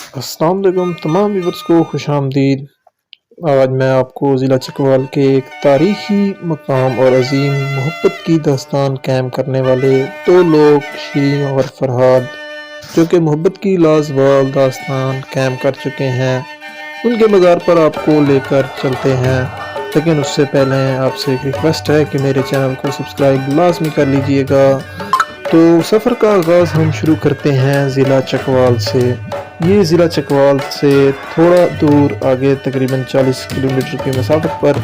अस्सलाम वालेकुम तमाम व्यूअर्स को खुश आमदीद। आज मैं आपको ज़िला चकवाल के एक तारीख़ी मकाम और अज़ीम मोहब्बत की दास्तान क़ायम करने वाले दो लोग शीरीन और फ़रहाद, जो कि मोहब्बत की लाजवाब दास्तान क़ायम कर चुके हैं, उनके मज़ार पर आपको लेकर चलते हैं। लेकिन उससे पहले आपसे एक रिक्वेस्ट है कि मेरे चैनल को सब्सक्राइब लाज़मी कर लीजिएगा। तो सफ़र का आगाज़ हम शुरू करते हैं ज़िला चकवाल से। ये ज़िला चकवाल से थोड़ा दूर आगे तकरीबन 40 किलोमीटर की मसाफत पर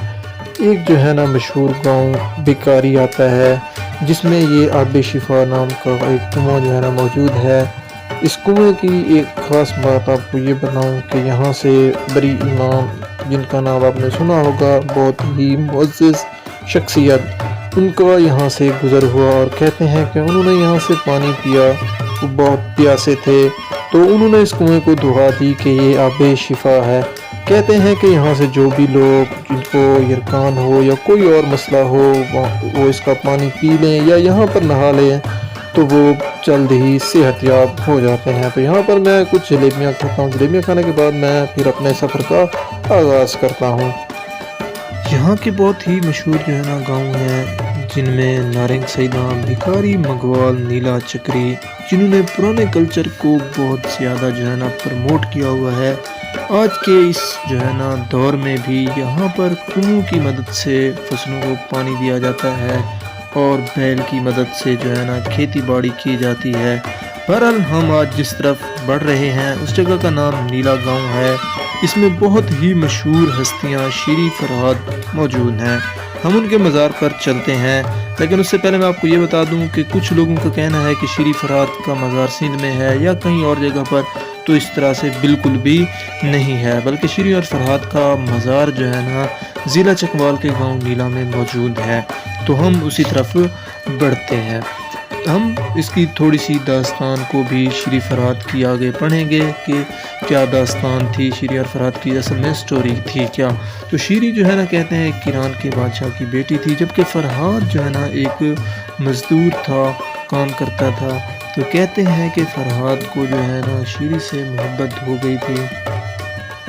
एक जो है ना मशहूर गांव बिकारी आता है, जिसमें ये आब शिफा नाम का एक कुआं जो है ना मौजूद है। इस कुएं की एक ख़ास बात आपको ये बताऊं कि यहाँ से बड़ी इमाम, जिनका नाम आपने सुना होगा, बहुत ही मुअज़्ज़ज़ शख्सियत, उनका यहाँ से गुज़र हुआ और कहते हैं कि उन्होंने यहाँ से पानी पिया, वो बहुत प्यासे थे, तो उन्होंने इस कुएं को दुआ दी कि ये आब शिफा है। कहते हैं कि यहाँ से जो भी लोग जिनको यरकान हो या कोई और मसला हो, वो इसका पानी पी लें या यहाँ पर नहा लें तो वो जल्द ही सेहतयाब हो जाते हैं। तो यहाँ पर मैं कुछ जलेबियाँ खाता हूँ। जलेबियाँ खाने के बाद मैं फिर अपने सफ़र का आगाज़ करता हूँ। यहाँ के बहुत ही मशहूर जो है ना गाँव हैं, जिनमें नारंग सैदा, भिखारी, मगवाल, नीला चक्री, जिन्होंने पुराने कल्चर को बहुत ज़्यादा जो है ना प्रमोट किया हुआ है। आज के इस जो है ना दौर में भी यहाँ पर कुओं की मदद से फसलों को पानी दिया जाता है और बैल की मदद से जो है ना खेती बाड़ी की जाती है। बहरहाल हम आज जिस तरफ बढ़ रहे हैं उस जगह का नाम नीला गांव है। इसमें बहुत ही मशहूर हस्तियां शीरी फ़रहाद मौजूद हैं। हम उनके मज़ार पर चलते हैं, लेकिन उससे पहले मैं आपको ये बता दूं कि कुछ लोगों का कहना है कि शीरी फ़रहाद का मज़ार सिंध में है या कहीं और जगह पर, तो इस तरह से बिल्कुल भी नहीं है, बल्कि शीरी और फ़रहाद का मज़ार जो है ना ज़िला चकवाल के गांव नीला में मौजूद है। तो हम उसी तरफ बढ़ते हैं। हम इसकी थोड़ी सी दास्तान को भी शीरी फ़रहाद की आगे पढ़ेंगे कि क्या दास्तान थी शीरी और फ़रहाद की, असल में स्टोरी थी क्या। तो शीरी जो है ना कहते हैं एक ईरान के बादशाह की बेटी थी, जबकि फ़रहाद जो है ना एक मज़दूर था, काम करता था। तो कहते हैं कि फ़रहाद को जो है ना शीरी से मोहब्बत हो गई थी।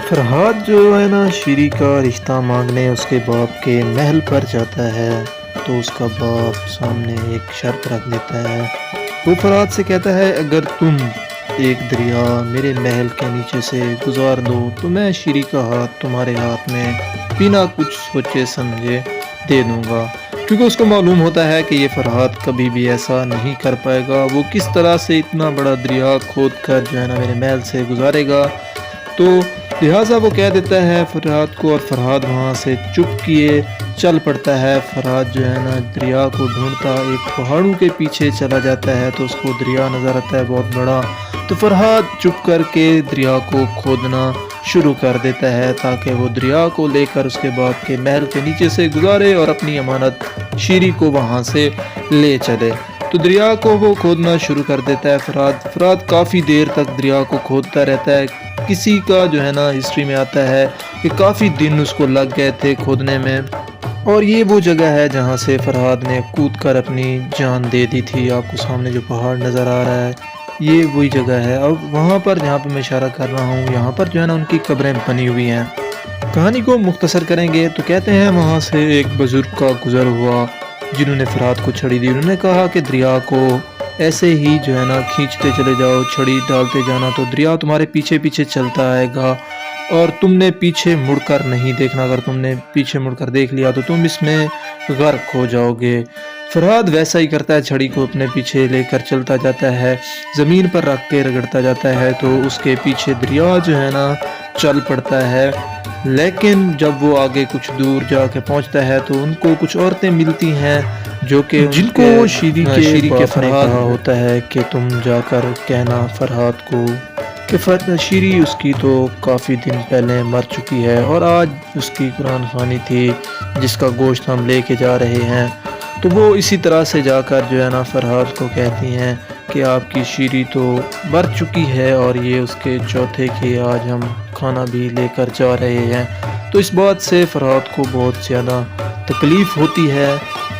फ़रहाद जो है ना शीरी का रिश्ता मांगने उसके बाप के महल पर जाता है, तो उसका बाप सामने एक शर्त रख देता है। वो फ़रहाद से कहता है, अगर तुम एक दरिया मेरे महल के नीचे से गुजार दो तो मैं शीरी का हाथ तुम्हारे हाथ में बिना कुछ सोचे समझे दे दूंगा। क्योंकि उसको मालूम होता है कि ये फ़रहाद कभी भी ऐसा नहीं कर पाएगा। वो किस तरह से इतना बड़ा दरिया खोद कर जो है ना मेरे महल से गुजारेगा। तो लिहाजा वो कह देता है फ़रहाद को, और फ़रहाद वहाँ से चुप किए चल पड़ता है। फ़रहाद जो है ना दरिया को ढूंढता एक पहाड़ों के पीछे चला जाता है, तो उसको दरिया नज़र आता है बहुत बड़ा। तो फ़रहाद चुप करके दरिया को खोदना शुरू कर देता है, ताकि वो दरिया को लेकर उसके बाप के महल के नीचे से गुजारे और अपनी अमानत शीरी को वहाँ से ले चले। तो दरिया को वो खोदना शुरू कर देता है फ़रहाद काफ़ी देर तक दरिया को खोदता रहता है। किसी का जो है ना हिस्ट्री में आता है कि काफ़ी दिन उसको लग गए थे खोदने में, और ये वो जगह है जहाँ से फ़रहाद ने कूद कर अपनी जान दे दी थी। आपको सामने जो पहाड़ नज़र आ रहा है ये वही जगह है। अब वहाँ पर जहाँ पर मैं इशारा कर रहा हूँ, यहाँ पर जो है ना उनकी कब्रें बनी हुई हैं। कहानी को मुख्तसर करेंगे तो कहते हैं वहाँ से एक बुज़ुर्ग का गुज़र हुआ, जिन्होंने फ़रहाद को छड़ी दी। उन्होंने कहा कि दरिया को ऐसे ही जो है ना खींचते चले जाओ, छड़ी डालते जाना, तो दरिया तुम्हारे पीछे पीछे चलता आएगा और तुमने पीछे मुड़कर नहीं देखना। अगर तुमने पीछे मुड़कर देख लिया तो तुम इसमें गर्क हो जाओगे। फ़रहाद वैसा ही करता है, छड़ी को अपने पीछे लेकर चलता जाता है, ज़मीन पर रख के रगड़ता जाता है, तो उसके पीछे दरिया जो है ना चल पड़ता है। लेकिन जब वो आगे कुछ दूर जाके पहुंचता है तो उनको कुछ औरतें मिलती हैं, जो कि जिनको शीरी के फ़रहाद होता है कि तुम जाकर कहना फ़रहाद को कि शीरी उसकी तो काफ़ी दिन पहले मर चुकी है और आज उसकी कुरान ख़वानी थी जिसका गोश्त हम लेके जा रहे हैं। तो वो इसी तरह से जाकर जो है ना फ़रहाद को कहती हैं कि आपकी शीरी तो मर चुकी है और ये उसके चौथे के आज हम खाना भी लेकर जा रहे हैं। तो इस बात से फ़रहाद को बहुत ज़्यादा तकलीफ़ होती है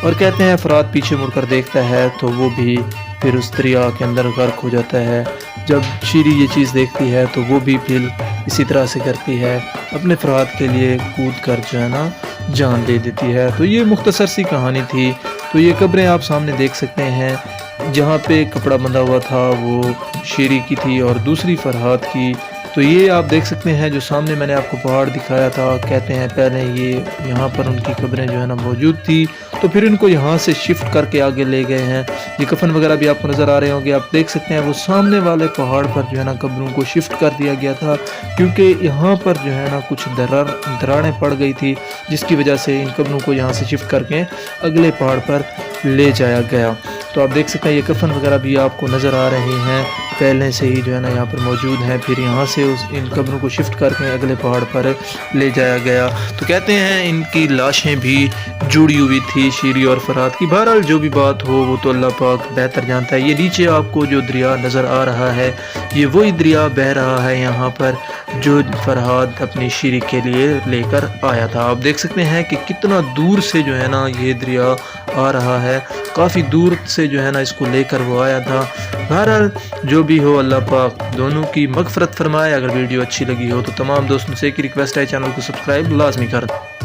और कहते हैं फ़रहाद पीछे मुड़कर देखता है तो वो भी फिर उस दरिया के अंदर गर्क हो जाता है। جب شیری یہ چیز دیکھتی ہے تو وہ بھی پھر اسی طرح سے کرتی ہے، اپنے فرات کے لیے کود کر جو ہے نا جان دے دیتی ہے۔ تو یہ مختصر سی کہانی تھی۔ تو یہ قبریں آپ سامنے دیکھ سکتے ہیں، جہاں پہ کپڑا بندھا ہوا تھا وہ شیری کی تھی اور دوسری فرحات کی۔ تو یہ آپ دیکھ سکتے ہیں جو سامنے میں نے آپ کو پہاڑ دکھایا تھا، کہتے ہیں پہلے یہ یہاں پر ان کی قبریں جو ہے نا موجود تھی، تو پھر ان کو یہاں سے شفٹ کر کے آگے لے گئے ہیں۔ یہ کفن وغیرہ بھی آپ کو نظر آ رہے ہوں گے، آپ دیکھ سکتے ہیں وہ سامنے والے پہاڑ پر جو ہے نا قبروں کو شفٹ کر دیا گیا تھا، کیونکہ یہاں پر جو ہے نا کچھ دراڑیں پڑ گئی تھی، جس کی وجہ سے ان قبروں کو یہاں سے شفٹ کر کے اگلے پہاڑ پر لے جایا گیا۔ تو آپ دیکھ سکتے ہیں یہ کفن وغیرہ بھی آپ کو نظر آ رہے ہیں، پہلے سے ہی جو ہے نا یہاں پر موجود ہیں، پھر یہاں سے ان قبروں کو شفٹ کر کے اگلے پہاڑ پر لے جایا گیا۔ تو کہتے ہیں ان کی لاشیں بھی جڑی ہوئی تھی شیری اور فرات کی۔ بہرحال جو بھی بات ہو وہ تو اللہ پاک بہتر جانتا ہے۔ یہ نیچے آپ کو جو دریا نظر آ رہا ہے، یہ وہی دریا بہہ رہا ہے یہاں پر جو فرات اپنی شیری کے لیے لے کر آیا تھا۔ آپ دیکھ سکتے ہیں کہ کتنا دور سے جو ہے نا یہ دریا آ رہا ہے، کافی دور سے جو ہے نا اس کو لے کر وہ آیا تھا۔ بہرحال جو بھی ہو اللہ پاک دونوں کی مغفرت فرمائے۔ اگر ویڈیو اچھی لگی ہو تو تمام دوستوں سے ایک ریکویسٹ ہے، چینل کو سبسکرائب لازمی کر دیں۔